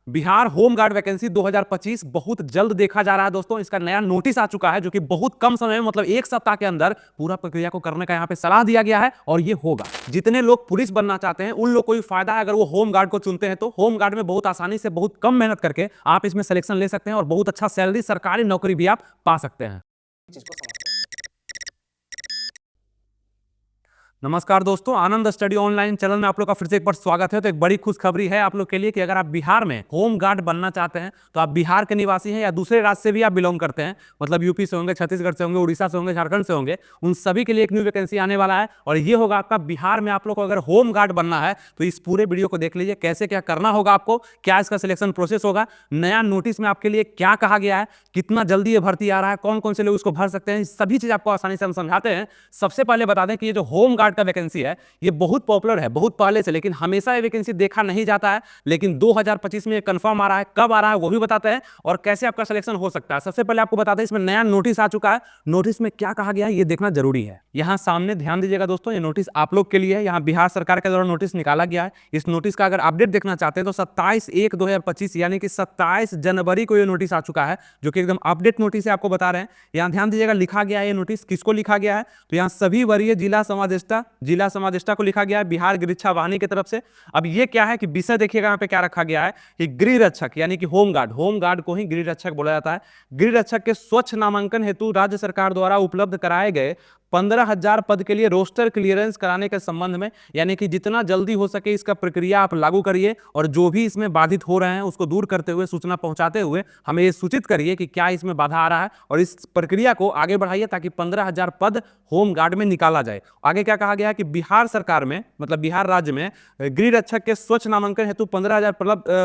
Bihar home guard vacancy 2025 बहुत जल्द देखा जा रहा है दोस्तों। इसका नया नोटिस आ चुका है जो कि बहुत कम समय में मतलब एक सप्ताह के अंदर पूरा प्रक्रिया को करने का यहाँ पे सलाह दिया गया है और ये होगा। जितने लोग पुलिस बनना चाहते हैं उन लोग को भी फायदा है अगर वो होम गार्ड को चुनते हैं। तो होम गार्ड में बहुत आसानी से बहुत कम मेहनत करके आप इसमें सिलेक्शन ले सकते हैं और बहुत अच्छा सैलरी, सरकारी नौकरी भी आप पा सकते हैं। नमस्कार दोस्तों, आनंद स्टडी ऑनलाइन चैनल में आप लोग का फिर से एक बार स्वागत है। तो एक बड़ी खुशखबरी है आप लोग के लिए कि अगर आप बिहार में होम गार्ड बनना चाहते हैं तो आप बिहार के निवासी हैं या दूसरे राज्य से भी आप बिलोंग करते हैं, मतलब यूपी से होंगे, छत्तीसगढ़ से होंगे, उड़ीसा से होंगे, झारखंड से होंगे, उन सभी के लिए एक न्यू वैकेंसी आने वाला है और ये होगा आपका बिहार में। आप लोग को अगर होम गार्ड बनना है तो इस पूरे वीडियो को देख लीजिए, कैसे क्या करना होगा आपको, क्या इसका सिलेक्शन प्रोसेस होगा, नया नोटिस में आपके लिए क्या कहा गया है, कितना जल्दी ये भर्ती आ रहा है, कौन कौन से लोग इसको भर सकते हैं, सभी चीज आपको आसानी से हम समझाते हैं। सबसे पहले बता दें कि ये जो होम गार्ड का वैकेंसी है ये बहुत पॉपुलर है बहुत पहले से, लेकिन हमेशा ये वैकेंसी देखा नहीं जाता है। लेकिन 2025 में ये कंफर्म आ रहा है, कब आ रहा है वो भी बताते हैं और कैसे आपका सिलेक्शन हो सकता है। सबसे पहले आपको बताते हैं इसमें नया नोटिस आ चुका है, नोटिस में क्या कहा गया है ये देखना जरूरी है। यहां सामने ध्यान दीजिएगा दोस्तों, ये नोटिस आप लोग के लिए है। यहां बिहार सरकार के द्वारा नोटिस निकाला गया है। इस नोटिस का अगर अपडेट देखना चाहते हैं तो 27/1/2025 यानी कि 27 जनवरी को ये नोटिस आ चुका है, जो कि एकदम अपडेट नोटिस है, आपको बता रहे हैं। यहां ध्यान दीजिएगा, लिखा गया है ये नोटिस किसको लिखा गया है, तो यहां सभी वरीय जिला समादेष्टा को लिखा गया है बिहार गृहरक्षा वाहिनी की तरफ से। अब ये क्या है कि विषय देखिएगा यहाँ पे क्या रखा गया है कि गृह रक्षक यानी कि होम गार्ड को ही गृह रक्षक बोला जाता है। गृह रक्षक के स्वच्छ नामांकन हेतु राज्य सरकार द्वारा उपलब्ध कराए गए 15,000 पद के लिए रोस्टर क्लियरेंस कराने के संबंध में, यानी कि जितना जल्दी हो सके इसका प्रक्रिया आप लागू करिए और जो भी इसमें बाधित हो रहे हैं उसको दूर करते हुए, सूचना पहुंचाते हुए हमें ये सूचित करिए कि क्या इसमें बाधा आ रहा है और इस प्रक्रिया को आगे बढ़ाइए ताकि 15,000 पद होम गार्ड में निकाला जाए। आगे क्या कहा गया है कि बिहार सरकार में मतलब बिहार राज्य में गृह रक्षक के स्वच्छ नामांकन हेतु 15,000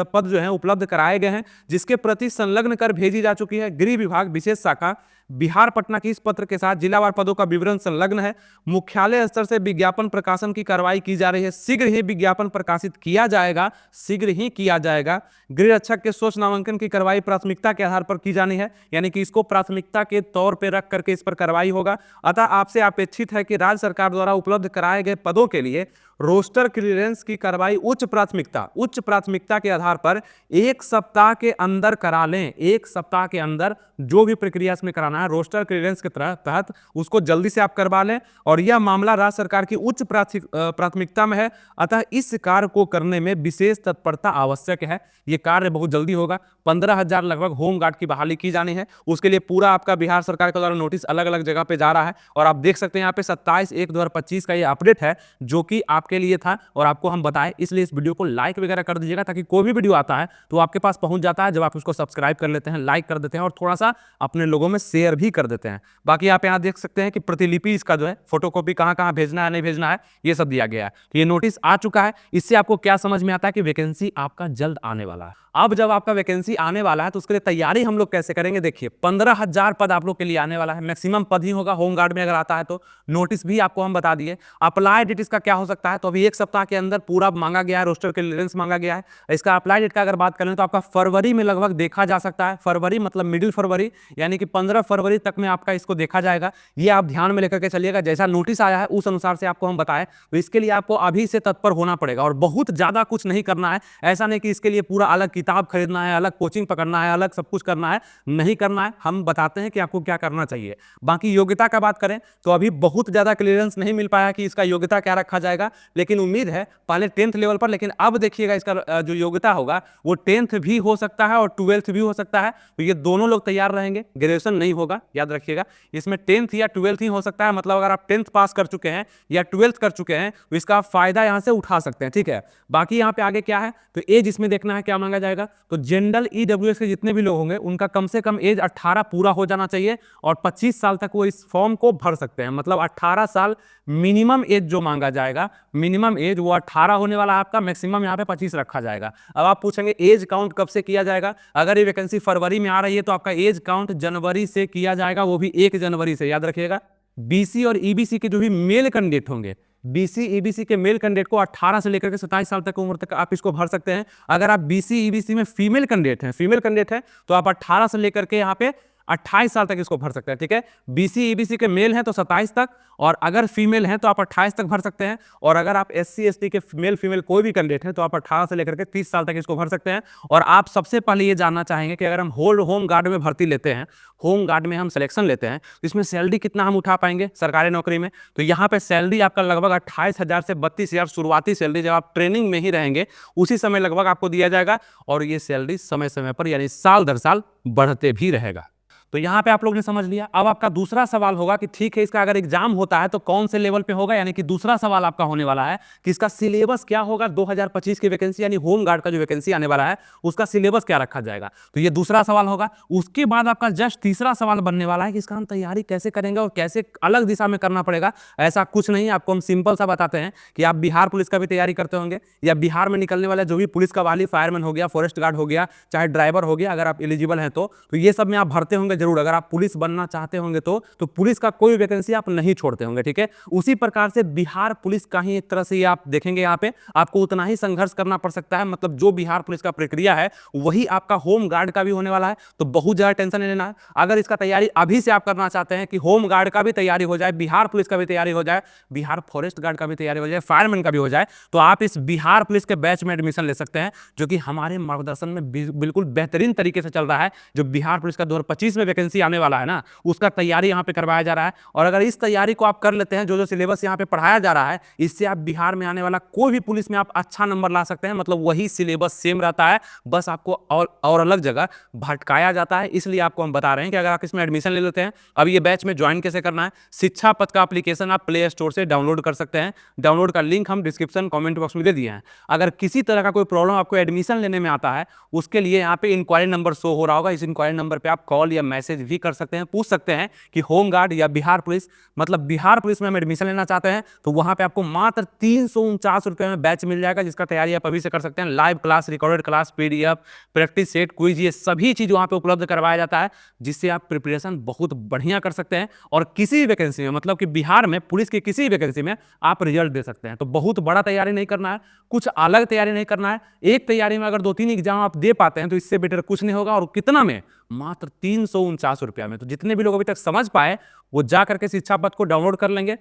पद जो है उपलब्ध कराए गए हैं, जिसके प्रति संलग्न कर भेजी जा चुकी है। गृह विभाग विशेष शाखा बिहार पटना की इस पत्र के साथ जिलावार पदों का विवरण संलग्न है। मुख्यालय स्तर से विज्ञापन प्रकाशन की कार्रवाई की जा रही है। शीघ्र ही विज्ञापन प्रकाशित किया जाएगा, शीघ्र ही किया जाएगा। गृह रक्षक के स्वच्छ नामांकन की कार्रवाई प्राथमिकता के आधार पर की जानी है, यानी कि इसको प्राथमिकता के तौर पर रख करके इस पर कार्रवाई होगा। अतः आपसे अपेक्षित है कि राज्य सरकार द्वारा उपलब्ध कराए गए पदों के लिए रोस्टर क्लियरेंस की कार्रवाई उच्च प्राथमिकता के आधार पर 1 सप्ताह के अंदर करा लें। 1 सप्ताह के अंदर जो भी प्रक्रिया इसमें कराना है रोस्टर क्लियरेंस के तहत उसको जल्दी से आप करवा लें और यह मामला राज्य सरकार की उच्च प्राथमिकता में है। अतः इस कार्य को करने में विशेष तत्परता आवश्यक है। यह कार्य बहुत जल्दी होगा। 15,000 लगभग होम गार्ड की बहाली की जानी है, उसके लिए पूरा आपका बिहार सरकार के द्वारा नोटिस अलग अलग जगह पे जा रहा है और आप देख सकते हैं यहाँ पे 27/1/2025 का ये अपडेट है जो कि आपके लिए था और आपको हम बताएं, इसलिए इस वीडियो को लाइक वगैरह कर दीजिएगा ताकि कोई भी वीडियो आता है तो आपके पास पहुंच जाता है जब आप उसको सब्सक्राइब कर लेते हैं, लाइक कर देते हैं और थोड़ा सा अपने लोगों में शेयर भी कर देते हैं। बाकी आप यहाँ देख सकते हैं कि प्रतिलिपि इसका जो है फोटोकॉपी कहाँ कहाँ भेजना है नहीं भेजना है ये सब दिया गया है। तो ये नोटिस आ चुका है। इससे आपको क्या समझ में आता है कि वैकेंसी आपका जल्द आने वाला है। अब जब आपका वैकेंसी आने वाला है तो उसके लिए तैयारी हम लोग कैसे करेंगे, देखिए 15,000 पद आप लोग के लिए आने वाला है। मैक्सिमम पद ही होगा होम गार्ड में अगर आता है तो। नोटिस भी आपको हम बता दिए। अप्लाई डेट इसका क्या हो सकता है, तो अभी 1 सप्ताह के अंदर पूरा मांगा गया है, रोस्टर क्लियरेंस मांगा गया है। इसका अप्लाई डेट का अगर बात करें तो आपका फरवरी में लगभग देखा जा सकता है। फरवरी मतलब मिडिल फरवरी, यानी कि 15 फरवरी तक में आपका इसको देखा जाएगा। ये आप ध्यान में लेकर के चलिएगा, जैसा नोटिस आया है उस अनुसार से आपको हम बताएं। तो इसके लिए आपको अभी से तत्पर होना पड़ेगा और बहुत ज्यादा कुछ नहीं करना है। ऐसा नहीं कि इसके लिए पूरा अलग किताब खरीदना है, अलग कोचिंग पकड़ना है, अलग सब कुछ करना है, नहीं करना है। हम बताते हैं कि आपको क्या करना चाहिए। बाकी योग्यता का बात करें तो अभी बहुत ज्यादा क्लियरेंस नहीं मिल पाया कि इसका योग्यता क्या रखा जाएगा, लेकिन उम्मीद है पहले 10th लेवल पर, लेकिन अब देखिएगा इसका जो योग्यता होगा वो 10th भी हो सकता है और 12th भी हो सकता है। तो ये दोनों लोग तैयार रहेंगे, ग्रेजुएशन नहीं होगा, याद रखिएगा। इसमें 10th या 12th ही हो सकता है, मतलब अगर आप 10th पास कर चुके हैं या 12th कर चुके हैं तो इसका फायदा यहां से उठा सकते हैं, ठीक है। बाकी यहाँ पे आगे क्या है तो एज इसमें देखना है क्या मांगा जाएगा। तो जनरल ईडब्ल्यूएस के जितने भी लोग होंगे उनका कम से कम एज 18 पूरा हो जाना चाहिए और 25 साल तक वो इस फॉर्म को भर सकते हैं। मतलब 18 साल मिनिमम एज जो मांगा जाएगा, मिनिमम एज वो 18 होने वाला है आपका, मैक्सिमम यहाँ पे 25 रखा जाएगा। अब आप पूछेंगे एज काउंट कब से किया जाएगा। अगर ये वैकेंसी फरवरी में आ रही है तो आपका एज काउंट जनवरी से किया जाएगा, वो भी 1 जनवरी से, याद रखिएगा। बीसी और ईबीसी के जो भी मेल कैंडिडेट होंगे, बीसी ईबीसी के मेल कैंडिडेट को 18 से लेकर के 27 साल तक उम्र तक आप इसको भर सकते हैं। अगर आप बीसी ईबीसी में फीमेल कैंडिडेट हैं तो आप 18 से लेकर के यहाँ पे 28 साल तक इसको भर सकते हैं, ठीक है। बीसी ईबीसी के मेल हैं तो 27 तक, और अगर फीमेल हैं तो आप 28 तक भर सकते हैं, और अगर आप एससी एसटी के मेल फीमेल कोई भी कैंडिडेट हैं तो आप 18 से लेकर के 30 साल तक इसको भर सकते हैं। और आप सबसे पहले ये जानना चाहेंगे कि अगर हम होम गार्ड में भर्ती लेते हैं, होम गार्ड में हम सिलेक्शन लेते हैं, तो इसमें सैलरी कितना हम उठा पाएंगे सरकारी नौकरी में। तो यहाँ पे सैलरी आपका लगभग 28,000 से 32,000 शुरुआती सैलरी जब आप ट्रेनिंग में ही रहेंगे उसी समय लगभग आपको दिया जाएगा, और ये सैलरी समय समय पर यानी साल दर साल बढ़ते भी रहेगा। तो यहाँ पे आप लोग ने समझ लिया। अब आपका दूसरा सवाल होगा कि ठीक है, इसका अगर एग्जाम होता है तो कौन से लेवल पे होगा, यानी कि दूसरा सवाल आपका होने वाला है कि इसका सिलेबस क्या होगा। 2025 की वैकेंसी यानी होम गार्ड का जो वैकेंसी आने वाला है उसका सिलेबस क्या रखा जाएगा, तो ये दूसरा सवाल होगा। उसके बाद आपका जस्ट तीसरा सवाल बनने वाला है कि इसका हम तैयारी कैसे करेंगे और कैसे अलग दिशा में करना पड़ेगा। ऐसा कुछ नहीं, आपको हम सिंपल सा बताते हैं कि आप बिहार पुलिस का भी तैयारी करते होंगे, या बिहार में निकलने वाला जो भी पुलिस का वाली, फायरमैन हो गया, फॉरेस्ट गार्ड हो गया, चाहे ड्राइवर हो गया, अगर आप एलिजिबल हैं तो ये सब में आप भरते होंगे जरूर। अगर आप पुलिस बनना चाहते होंगे तो पुलिस का कोई वैकेंसी आप नहीं छोड़ते होंगे, ठीक है। उसी प्रकार से बिहार पुलिस का ही एक तरह से आप देखेंगे, यहाँ पे आपको उतना ही संघर्ष करना पड़ सकता है। मतलब जो बिहार पुलिस का प्रक्रिया है वही आपका होम गार्ड का भी होने वाला है, तो बहुत ज्यादा टेंशन नहीं लेना है। अगर इसका तैयारी अभी से आप करना चाहते हैं कि होम गार्ड का भी तैयारी हो जाए, बिहार पुलिस का भी तैयारी हो जाए, बिहार फॉरेस्ट गार्ड का भी तैयारी हो जाए, फायरमैन का भी हो जाए, तो आप इस बिहार पुलिस के बैच में एडमिशन ले सकते हैं, जो कि हमारे मार्गदर्शन में बिल्कुल बेहतरीन तरीके से चल रहा है। जो बिहार पुलिस का 2025 में वैकेंसी आने वाला है ना, उसका तैयारी यहाँ पे करवाया जा रहा है। और अगर इस तैयारी को आप कर लेते हैं, जो जो सिलेबस यहाँ पे पढ़ाया जा रहा है, इससे आप बिहार में आने वाला कोई भी पुलिस में आप अच्छा नंबर ला सकते हैं। मतलब वही सिलेबस सेम रहता है, बस आपको और अलग जगह भटकाया जाता है। इसलिए आपको हम बता रहे हैं कि अगर आप इसमें एडमिशन ले लेते हैं, अब ये बैच में ज्वाइन कैसे करना है। शिक्षा पथ का एप्लीकेशन आप प्ले स्टोर से डाउनलोड कर सकते हैं, डाउनलोड का लिंक हम डिस्क्रिप्शन कमेंट बॉक्स में दे दिए हैं। अगर किसी तरह का कोई प्रॉब्लम आपको एडमिशन लेने में आता है, उसके लिए यहाँ पे इंक्वायरी नंबर शो हो रहा होगा, इस इंक्वायरी नंबर पे आप कॉल या मैसेज भी कर सकते हैं, पूछ सकते हैं कि होम गार्ड या बिहार पुलिस, मतलब बिहार पुलिस में हम एडमिशन लेना चाहते हैं, तो वहां पे आपको मात्र 349 रुपए में बैच मिल जाएगा, जिसका तैयारी आप अभी से कर सकते हैं। Live class, recorded class, PDF, practice set, quiz, ये सभी चीज वहां पे उपलब्ध करवाया जाता है, जिससे आप प्रिपरेशन बहुत बढ़िया कर सकते हैं और किसी वैकेंसी में, मतलब कि बिहार में पुलिस की किसी वैकेंसी में आप रिजल्ट दे सकते हैं। तो बहुत बड़ा तैयारी नहीं करना है, कुछ अलग तैयारी नहीं करना है। एक तैयारी में अगर 2-3 एग्जाम आप दे पाते हैं तो इससे बेटर कुछ नहीं होगा। और कितना में? मात्र 349 रुपया में। तो जितने भी लोग अभी तक समझ पाए वो जा करके शिक्षा पथ को डाउनलोड कर लेंगे।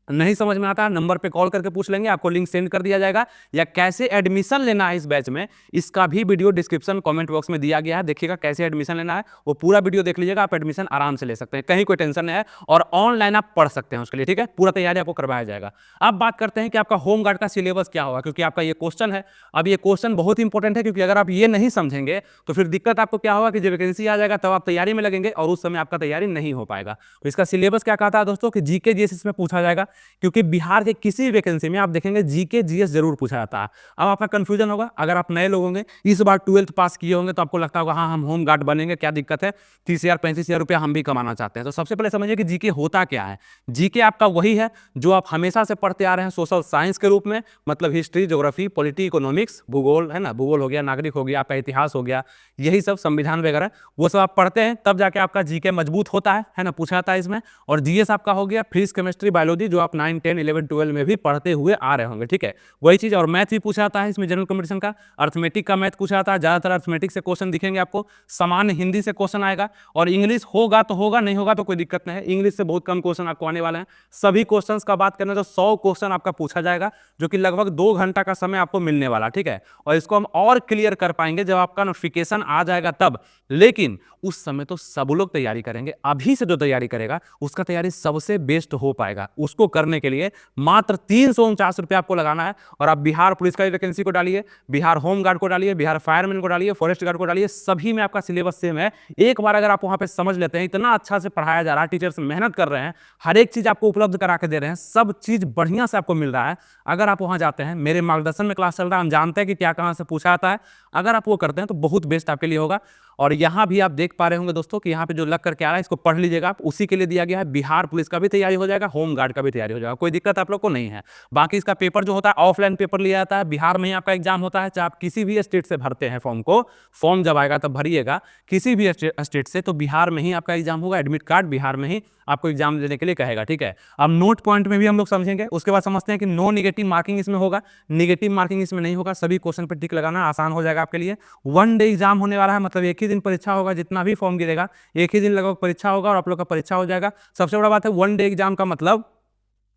नहीं समझ में आता है, नंबर पे कॉल करके पूछ लेंगे, आपको लिंक सेंड कर दिया जाएगा। या कैसे एडमिशन लेना है इस बैच में, इसका भी वीडियो डिस्क्रिप्शन कमेंट बॉक्स में दिया गया है, देखिएगा कैसे एडमिशन लेना है, वो पूरा वीडियो देख लीजिएगा। आप एडमिशन आराम से ले सकते हैं, कहीं कोई टेंशन नहीं है, और ऑनलाइन आप पढ़ सकते हैं उसके लिए, ठीक है। पूरा तैयारी आपको करवाया जाएगा। अब बात करते हैं कि आपका होम गार्ड का सिलेबस क्या होगा, क्योंकि आपका ये क्वेश्चन है। अब ये क्वेश्चन बहुत इंपॉर्टेंट है, क्योंकि अगर आप ये नहीं समझेंगे तो फिर दिक्कत आपको क्या होगा कि जब वैकेंसी आ जाएगा तब आप तैयारी में लगेंगे और उस समय आपका तैयारी नहीं हो पाएगा। तो इसका सिलेबस क्या कहता है दोस्तों कि जीके जीएस इसमें पूछा जाएगा, क्योंकि बिहार के किसी वैकेंसी में आप देखेंगे जीके जीएस जरूर पूछा जाता है। अब आपका कंफ्यूजन होगा, अगर आप नए लोग होंगे, इस बार 12th पास किए होंगे, तो आपको लगता होगा हाँ हम होम गार्ड बनेंगे, क्या दिक्कत है, 30,000 35,000 रुपया हम भी कमाना चाहते हैं। तो सबसे पहले समझिए कि जीके होता क्या है। जीके आपका वही है जो आप हमेशा से पढ़ते आ रहे हैं सोशल साइंस के रूप में, मतलब हिस्ट्री, ज्योग्राफी, पॉलिटी, इकोनॉमिक्स, भूगोल है ना, भूगोल हो गया, नागरिक हो गया, आपका इतिहास हो गया, यही सब संविधान वगैरह, वो सब आप पढ़ते हैं, तब जाके आपका जीके मजबूत होता है ना, पूछा जाता है इसमें। और जीएस आपका हो गया फिजिक्स, केमिस्ट्री, बायोलॉजी, जो आप 9, 10, 11, 12 में भी पढ़ते हुए आ रहे होंगे, ठीक है, वही चीज। और मैथ भी पूछा जाता है इसमें, जनरल कंपटीशन का। अर्थमेटिक का मैथ पूछा जाता है, ज्यादातर अर्थमेटिक से क्वेश्चन दिखेंगे आपको। सामान्य हिंदी से क्वेश्चन आएगा, और इंग्लिश होगा तो होगा, नहीं होगा तो कोई दिक्कत नहीं है। इंग्लिश से बहुत कम क्वेश्चन आपको आने वाले हैं। सभी क्वेश्चंस का बात करें तो 100 क्वेश्चन आपका पूछा जाएगा, जो कि लगभग 2 घंटा का समय आपको मिलने वाला, ठीक है। और इसको हम और क्लियर कर पाएंगे जब आपका नोटिफिकेशन आ जाएगा तब, लेकिन उस समय तो सब लोग तैयारी करेंगे। अभी से जो तैयारी करेगा उसका तैयारी सबसे बेस्ट हो पाएगा। उसको करने के लिए मात्र 349 रुपया आपको लगाना है, और आप बिहार पुलिस का वैकेंसी को डालिए, बिहार होम गार्ड को डालिए, बिहार फायरमैन को डालिए, फॉरेस्ट गार्ड को डालिए, सभी में आपका सिलेबस सेम है। एक बार अगर आप वहां पे समझ लेते हैं, इतना अच्छा से पढ़ाया जा रहा है, टीचर्स मेहनत कर रहे हैं, हर एक चीज आपको उपलब्ध करा के दे रहे हैं, सब चीज बढ़िया से आपको मिल रहा है। अगर आप वहां जाते हैं, मेरे मार्गदर्शन में क्लास चल रहा है, हम जानते हैं कि क्या कहां से पूछा जाता है, अगर आप वो करते हैं तो बहुत बेस्ट आपके लिए होगा। और यहाँ भी आप देख पा रहे होंगे दोस्तों कि यहाँ पे जो लग करके आ रहा है, इसको पढ़ लीजिएगा आप, उसी के लिए दिया गया है। बिहार पुलिस का भी तैयारी हो जाएगा, होम गार्ड का भी तैयारी तैयारी हो जाएगा, कोई दिक्कत आप लोग को नहीं है। बाकी इसका पेपर जो होता है ऑफलाइन पेपर लिया जाता है, बिहार में ही आपका एग्जाम होता है, चाहे आप किसी भी स्टेट से भरते हैं फॉर्म को, फॉर्म जब आएगा तब भरिएगा किसी भी स्टेट से, तो बिहार में ही आपका एग्जाम होगा, एडमिट कार्ड बिहार में ही आपको एग्जाम देने के लिए कहेगा, ठीक है। अब नोट पॉइंट में भी हम लोग समझेंगे, उसके बाद समझते हैं कि नो नेगेटिव मार्किंग इसमें होगा, नेगेटिव मार्किंग इसमें नहीं होगा, सभी क्वेश्चन पर टिक लगाना आसान हो जाएगा आपके लिए। 1 डे एग्जाम होने वाला है, मतलब एक ही दिन परीक्षा होगा, जितना भी फॉर्म गिरेगा एक ही दिन लगभग परीक्षा होगा और आप लोग का परीक्षा हो जाएगा। सबसे बड़ा बात है 1 डे एग्जाम का मतलब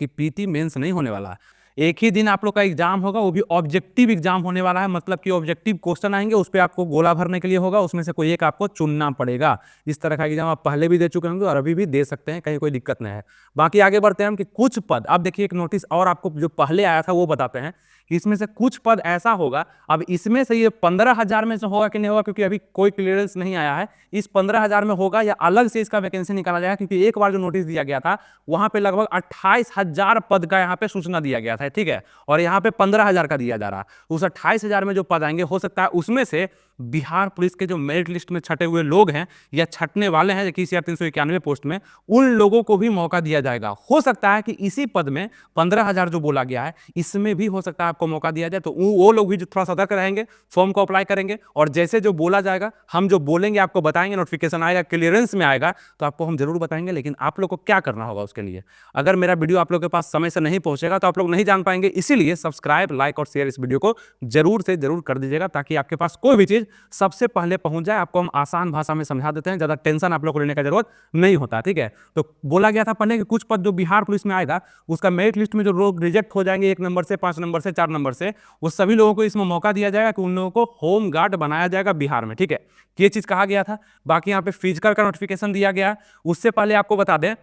कि पीटी मेंस नहीं होने वाला है, एक ही दिन आप लोग का एग्जाम होगा, वो भी ऑब्जेक्टिव एग्जाम होने वाला है, मतलब कि ऑब्जेक्टिव क्वेश्चन आएंगे, उस पर आपको गोला भरने के लिए होगा, उसमें से कोई एक आपको चुनना पड़ेगा। इस तरह का एग्जाम आप पहले भी दे चुके होंगे और अभी भी दे सकते हैं, कहीं कोई दिक्कत नहीं है। बाकी आगे बढ़ते हैं हम कि कुछ पद, अब देखिए एक नोटिस और आपको जो पहले आया था वो बताते हैं, इसमें से कुछ पद ऐसा होगा, अब इसमें से ये 15,000 में से होगा कि नहीं होगा, क्योंकि अभी कोई क्लियरेंस नहीं आया है, इस 15,000 में होगा या अलग से इसका वैकेंसी निकाला जाएगा, क्योंकि एक बार जो नोटिस दिया गया था वहां पे लगभग 28,000 पद का यहाँ पे सूचना दिया गया था, ठीक है, और यहाँ पे 15,000 का दिया जा रहा है। उस 28,000 में जो पद आएंगे हो सकता है उसमें से बिहार पुलिस के जो मेरिट लिस्ट में छटे हुए लोग हैं या छटने वाले हैं 21,391 पोस्ट में, उन लोगों को भी मौका दिया जाएगा। हो सकता है कि इसी पद में 15,000 जो बोला गया है इसमें भी हो सकता है आपको मौका दिया जाए, तो वो लोग भी जो थोड़ा सतर्क रहेंगे फॉर्म को अप्लाई करेंगे, और जैसे जो बोला जाएगा हम जो बोलेंगे आपको बताएंगे, नोटिफिकेशन आएगा, क्लियरेंस में आएगा तो आपको हम जरूर बताएंगे। लेकिन आप लोग को क्या करना होगा उसके लिए, अगर मेरा वीडियो आप लोग के पास समय से नहीं पहुंचेगा तो आप लोग नहीं जान पाएंगे, इसीलिए सब्सक्राइब, लाइक और शेयर इस वीडियो को जरूर से जरूर कर दीजिएगा, ताकि आपके पास कोई भी चीज सबसे पहले पहुंच जाए। आपको हम आसान भाषा में समझा देते हैं, ज्यादा टेंशन आप लोग को लेने का जरूरत नहीं होता, ठीक है। तो बोला गया था पहले कि कुछ पद जो बिहार पुलिस में आएगा उसका मेरिट लिस्ट में जो लोग रिजेक्ट हो जाएंगे 1 नंबर से, 5 नंबर से, 4 नंबर से, वो सभी लोगों को इसमें मौका दिया जाएगा कि उन लोगों को होम गार्ड बनाया जाएगा बिहार में, ठीक है, ये चीज कहा गया था। बाकी यहाँ पे फिजिकल का नोटिफिकेशन दिया गया, उससे पहले आपको बता दें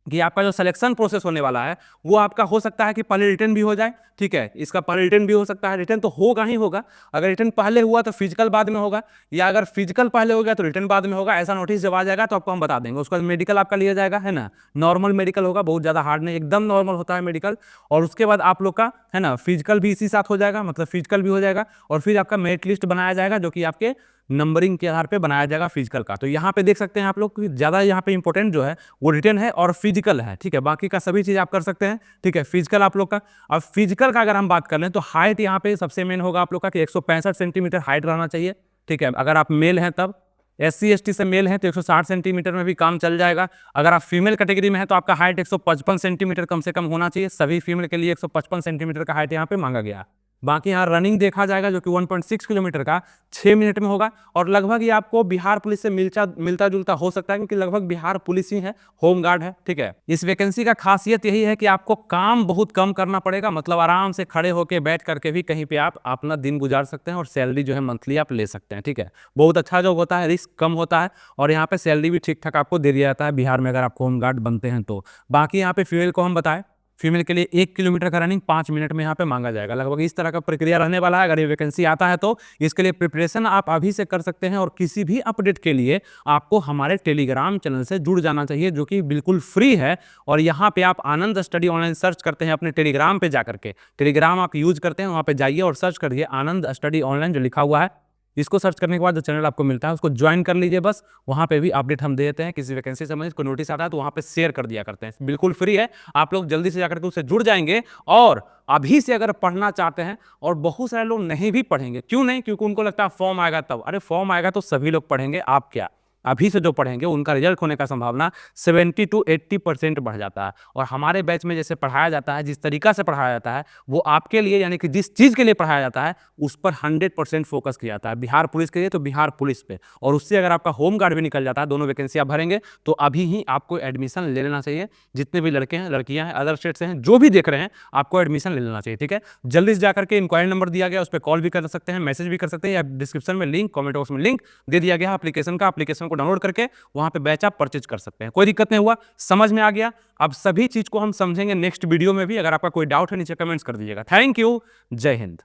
कि आपका जो सिलेक्शन प्रोसेस होने वाला है वो आपका हो सकता है कि पहले रिटर्न भी हो जाए, ठीक है, इसका पहले रिटर्न भी हो सकता है, रिटर्न तो होगा ही होगा, अगर रिटर्न पहले हुआ तो फिजिकल बाद में होगा, या अगर फिजिकल पहले हो गया तो रिटर्न बाद में होगा। ऐसा नोटिस जब आ जाएगा तो आपको हम बता देंगे। उसका मेडिकल आपका लिया जाएगा, है ना, नॉर्मल मेडिकल होगा, बहुत ज़्यादा हार्ड नहीं, एकदम नॉर्मल होता है मेडिकल, और उसके बाद आप लोग का, है ना, फिजिकल भी इसी साथ हो जाएगा, मतलब फिजिकल भी हो जाएगा, और फिर आपका मेरिट लिस्ट बनाया जाएगा जो कि आपके नंबरिंग के आधार पे बनाया जाएगा फिजिकल का। तो यहाँ पे देख सकते हैं आप लोग कि ज़्यादा यहाँ पे इंपॉर्टेंट जो है वो रिटर्न है और फिजिकल है, ठीक है, बाकी का सभी चीज़ आप कर सकते हैं, ठीक है। फिजिकल आप लोग का, अब फिजिकल का अगर हम बात कर लें तो हाइट यहाँ पे सबसे मेन होगा आप लोग का कि 165 सेंटीमीटर हाइट रहना चाहिए, ठीक है, अगर आप मेल हैं तब। SC ST से मेल हैं तो 160 सेंटीमीटर में भी काम चल जाएगा। अगर आप फीमेल कैटेगरी में हैं तो आपका हाइट 155 सेंटीमीटर कम से कम होना चाहिए, सभी फीमेल के लिए 155 सेंटीमीटर का हाइट यहाँ पे मांगा गया। बाकी यहाँ रनिंग देखा जाएगा जो कि 1.6 किलोमीटर का 6 मिनट में होगा, और लगभग ये आपको बिहार पुलिस से मिलता जुलता हो सकता है, क्योंकि लगभग बिहार पुलिस ही है, होम गार्ड है, ठीक है। इस वैकेंसी का खासियत यही है कि आपको काम बहुत कम करना पड़ेगा, मतलब आराम से खड़े होकर बैठ करके भी कहीं पे आप अपना दिन गुजार सकते हैं, और सैलरी जो है मंथली आप ले सकते हैं, ठीक है। बहुत अच्छा जॉब होता है, रिस्क कम होता है, और यहाँ पे सैलरी भी ठीक ठाक आपको दे दिया जाता है बिहार में अगर आप होम गार्ड बनते हैं तो। बाकी यहाँ पे फीमेल को हम बताएं, फीमेल के लिए 1 किलोमीटर का रनिंग 5 मिनट में यहाँ पे मांगा जाएगा, लगभग इस तरह का प्रक्रिया रहने वाला है। अगर ये वैकेंसी आता है तो इसके लिए प्रिपरेशन आप अभी से कर सकते हैं, और किसी भी अपडेट के लिए आपको हमारे टेलीग्राम चैनल से जुड़ जाना चाहिए जो कि बिल्कुल फ्री है। और यहाँ पे आप आनंद स्टडी ऑनलाइन सर्च करते हैं अपने टेलीग्राम पे जा करके, टेलीग्राम आप यूज करते हैं, वहाँ पे जाइए और सर्च करिए आनंद स्टडी ऑनलाइन जो लिखा हुआ है, इसको सर्च करने के बाद जो चैनल आपको मिलता है उसको ज्वाइन कर लीजिए बस। वहाँ पे भी अपडेट हम दे देते हैं, किसी वैकेंसी संबंधित कोई नोटिस आता है तो वहाँ पे शेयर कर दिया करते हैं, बिल्कुल फ्री है। आप लोग जल्दी से जाकर के उससे जुड़ जाएंगे, और अभी से अगर पढ़ना चाहते हैं, और बहुत सारे लोग नहीं भी पढ़ेंगे, क्यों नहीं, क्योंकि उनको लगता है फॉर्म आएगा तब, अरे फॉर्म आएगा तो सभी लोग पढ़ेंगे, आप क्या, अभी से जो पढ़ेंगे उनका रिजल्ट होने का संभावना 70 to 80% बढ़ जाता है। और हमारे बैच में जैसे पढ़ाया जाता है, जिस तरीका से पढ़ाया जाता है, वो आपके लिए, यानी कि जिस चीज़ के लिए पढ़ाया जाता है उस पर 100% फोकस किया जाता है। बिहार पुलिस के लिए तो बिहार पुलिस पे, और उससे अगर आपका होम गार्ड भी निकल जाता है, दोनों वैकेंसी आप भरेंगे तो अभी ही आपको एडमिशन ले लेना चाहिए। जितने भी लड़के हैं, लड़कियां हैं, अदर स्टेट से हैं, जो भी देख रहे हैं, आपको एडमिशन ले लेना चाहिए, ठीक है। जल्दी से जाकर के इंक्वायरी नंबर दिया गया, उस पर कॉल भी कर सकते हैं, मैसेज भी कर सकते हैं, या डिस्क्रिप्शन में लिंक, कॉमेंट बॉक्स में लिंक दे दिया गया एप्लीकेशन का, एप्लीकेशन को डाउनलोड करके वहां पे बैच आप परचेज कर सकते हैं। कोई दिक्कत नहीं हुआ, समझ में आ गया। अब सभी चीज को हम समझेंगे नेक्स्ट वीडियो में भी। अगर आपका कोई डाउट है नीचे कमेंट्स कर दीजिएगा। थैंक यू, जय हिंद।